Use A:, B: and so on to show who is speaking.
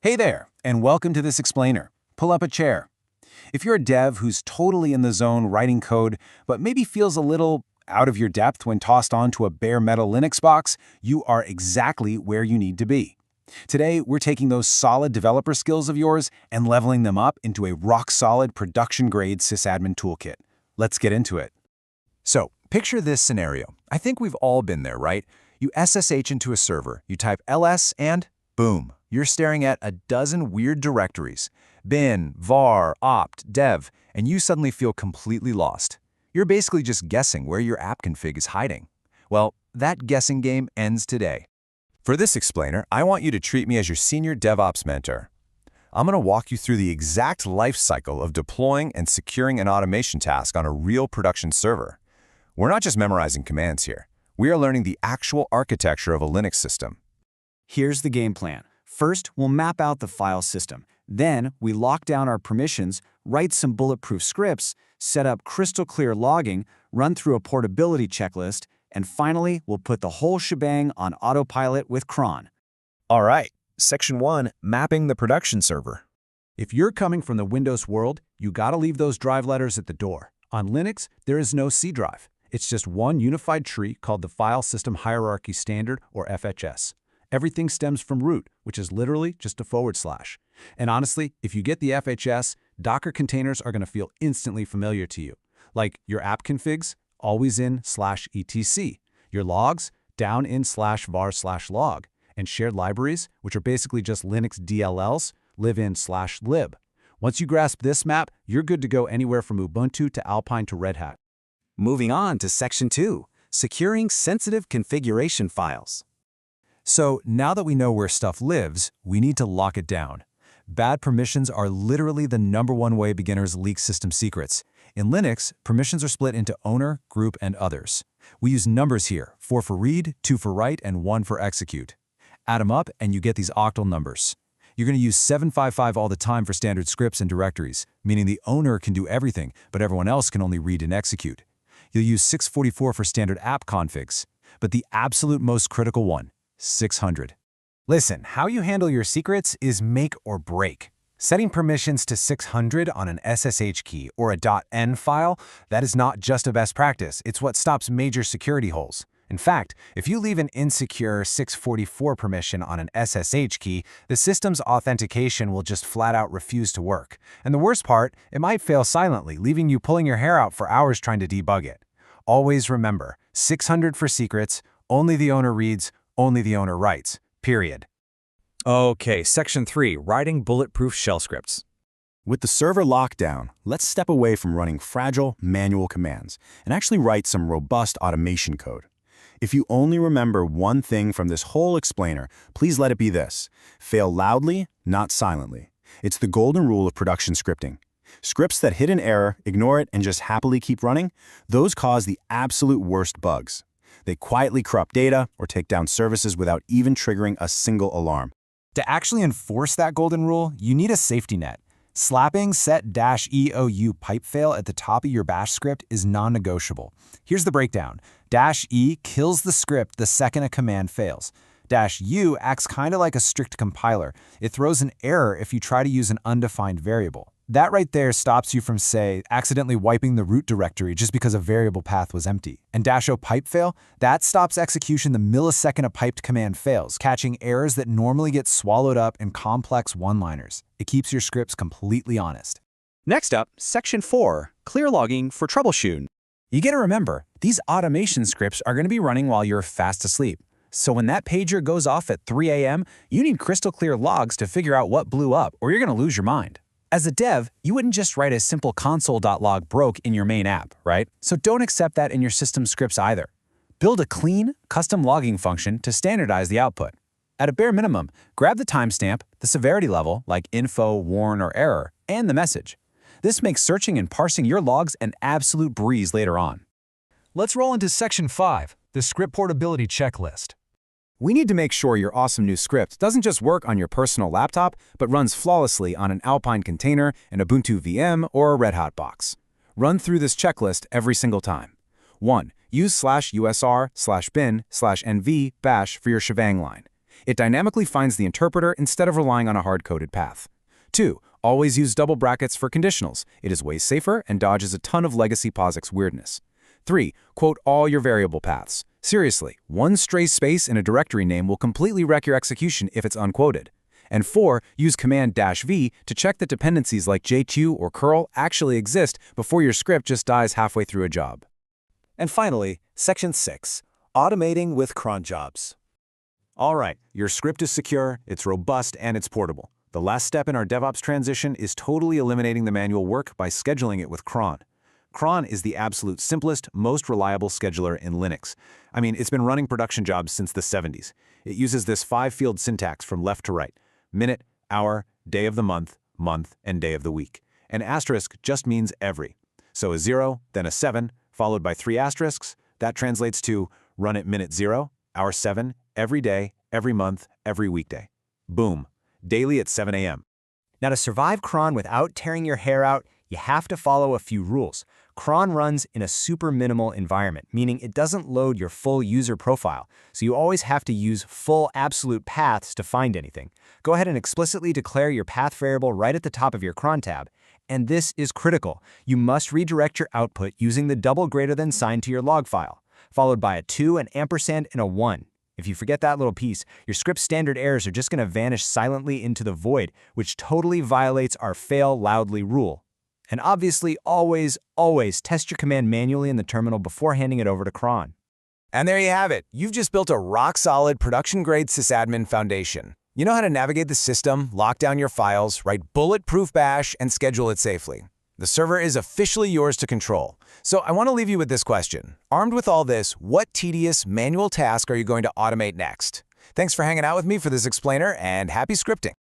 A: Hey there, and welcome to this explainer. Pull up a chair. If you're a dev who's totally in the zone writing code, but maybe feels a little out of your depth when tossed onto a bare metal Linux box, you are exactly where you need to be. Today, we're taking those solid developer skills of yours and leveling them up into a rock-solid production-grade sysadmin toolkit. Let's get into it.
B: So, picture this scenario. I think we've all been there, right? You SSH into a server, you type ls, and boom, you're staring at a dozen weird directories. Bin, var, opt, dev, and you suddenly feel completely lost. You're basically just guessing where your app config is hiding. Well, that guessing game ends today. For this explainer, I want you to treat me as your senior DevOps mentor. I'm going to walk you through the exact life cycle of deploying and securing an automation task on a real production server. We're not just memorizing commands here. We are learning the actual architecture of a Linux system.
C: Here's the game plan. First, we'll map out the file system. Then, we lock down our permissions, write some bulletproof scripts, set up crystal clear logging, run through a portability checklist, and finally, we'll put the whole shebang on autopilot with cron.
B: All right, Section 1, Mapping the Production Server.
D: If you're coming from the Windows world, you gotta leave those drive letters at the door. On Linux, there is no C drive. It's just one unified tree called the File System Hierarchy Standard, or FHS. Everything stems from root, which is literally just a /. And honestly, if you get the FHS, Docker containers are going to feel instantly familiar to you. Like your app configs, always in /etc. Your logs, down in /var/log. And shared libraries, which are basically just Linux DLLs, live in /lib. Once you grasp this map, you're good to go anywhere from Ubuntu to Alpine to Red Hat.
C: Moving on to Section 2, Securing Sensitive Configuration Files.
B: So now that we know where stuff lives, we need to lock it down. Bad permissions are literally the #1 way beginners leak system secrets. In Linux, permissions are split into owner, group, and others. We use numbers here, 4 for read, 2 for write, and 1 for execute. Add them up and you get these octal numbers. You're going to use 755 all the time for standard scripts and directories, meaning the owner can do everything, but everyone else can only read and execute. You'll use 644 for standard app configs, but the absolute most critical one, 600.
E: Listen, how you handle your secrets is make or break. Setting permissions to 600 on an SSH key or a .n file, that is not just a best practice, it's what stops major security holes. In fact, if you leave an insecure 644 permission on an SSH key, the system's authentication will just flat out refuse to work. And the worst part, it might fail silently, leaving you pulling your hair out for hours trying to debug it. Always remember, 600 for secrets, only the owner reads, only the owner writes, period.
F: Okay, Section 3, Writing Bulletproof Shell Scripts.
G: With the server locked down, let's step away from running fragile, manual commands and actually write some robust automation code. If you only remember one thing from this whole explainer, please let it be this: fail loudly, not silently. It's the golden rule of production scripting. Scripts that hit an error, ignore it, and just happily keep running, those cause the absolute worst bugs. They quietly corrupt data or take down services without even triggering a single alarm.
E: To actually enforce that golden rule, you need a safety net. Slapping set-eou pipe fail at the top of your bash script is non-negotiable. Here's the breakdown. -e kills the script the second a command fails. -u acts kind of like a strict compiler. It throws an error if you try to use an undefined variable. That right there stops you from, say, accidentally wiping the root directory just because a variable path was empty. And -o pipe fail, that stops execution the millisecond a piped command fails, catching errors that normally get swallowed up in complex one-liners. It keeps your scripts completely honest.
C: Next up, Section 4, Clear Logging for Troubleshooting.
E: You gotta remember, these automation scripts are gonna be running while you're fast asleep. So when that pager goes off at 3 a.m., you need crystal clear logs to figure out what blew up, or you're gonna lose your mind. As a dev, you wouldn't just write a simple console.log broke in your main app, right? So don't accept that in your system scripts either. Build a clean, custom logging function to standardize the output. At a bare minimum, grab the timestamp, the severity level, like info, warn, or error, and the message. This makes searching and parsing your logs an absolute breeze later on.
D: Let's roll into Section 5, the Script Portability Checklist.
E: We need to make sure your awesome new script doesn't just work on your personal laptop, but runs flawlessly on an Alpine container, an Ubuntu VM, or a Red Hat box. Run through this checklist every single time. 1. Use /usr/bin/nv bash for your shebang line.
B: It dynamically finds the interpreter instead of relying on a hard-coded path. 2. Always use double brackets for conditionals. It is way safer and dodges a ton of legacy POSIX weirdness. 3. Quote all your variable paths. Seriously, one stray space in a directory name will completely wreck your execution if it's unquoted. And 4. Use Command-V to check that dependencies like JQ or curl actually exist before your script just dies halfway through a job.
C: And finally, Section 6, Automating with cron jobs. All right, your script is secure, it's robust, and it's portable. The last step in our DevOps transition is totally eliminating the manual work by scheduling it with cron. Cron is the absolute simplest, most reliable scheduler in Linux. I mean, it's been running production jobs since the 70s. It uses this 5-field syntax from left to right: minute, hour, day of the month, and day of the week. An asterisk just means every. So a 0, then a 7, followed by 3 asterisks. That translates to run at minute 0, hour 7, every day, every month, every weekday. Boom. Daily at 7 a.m.
H: Now, to survive cron without tearing your hair out, you have to follow a few rules. Cron runs in a super minimal environment, meaning it doesn't load your full user profile, so you always have to use full absolute paths to find anything. Go ahead and explicitly declare your path variable right at the top of your cron tab. And this is critical. You must redirect your output using the double greater than sign to your log file, followed by a 2, an ampersand, and a 1. If you forget that little piece, your script's standard errors are just going to vanish silently into the void, which totally violates our fail loudly rule. And obviously, always test your command manually in the terminal before handing it over to cron.
B: And there you have it. You've just built a rock-solid production-grade sysadmin foundation. You know how to navigate the system, lock down your files, write bulletproof bash, and schedule it safely. The server is officially yours to control. So I want to leave you with this question. Armed with all this, what tedious manual task are you going to automate next? Thanks for hanging out with me for this explainer, and happy scripting.